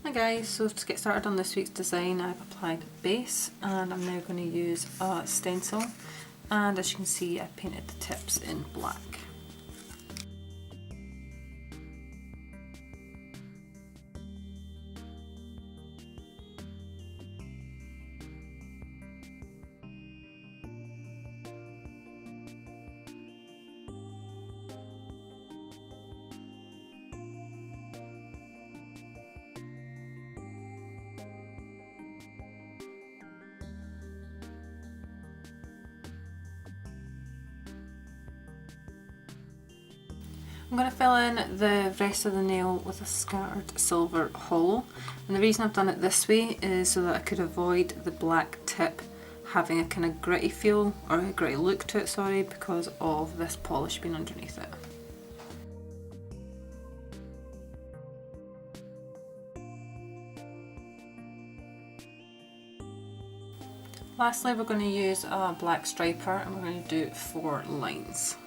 Hi guys, so to get started on this week's design I've applied base and I'm now going to use a stencil, and as you can see I painted the tips in black. I'm going to fill in the rest of the nail with a scattered silver hollow, and the reason I've done it this way is so that I could avoid the black tip having a kind of gritty feel, or a gritty look to it, sorry, because of this polish being underneath it. Lastly, we're going to use a black striper and we're going to do 4 lines.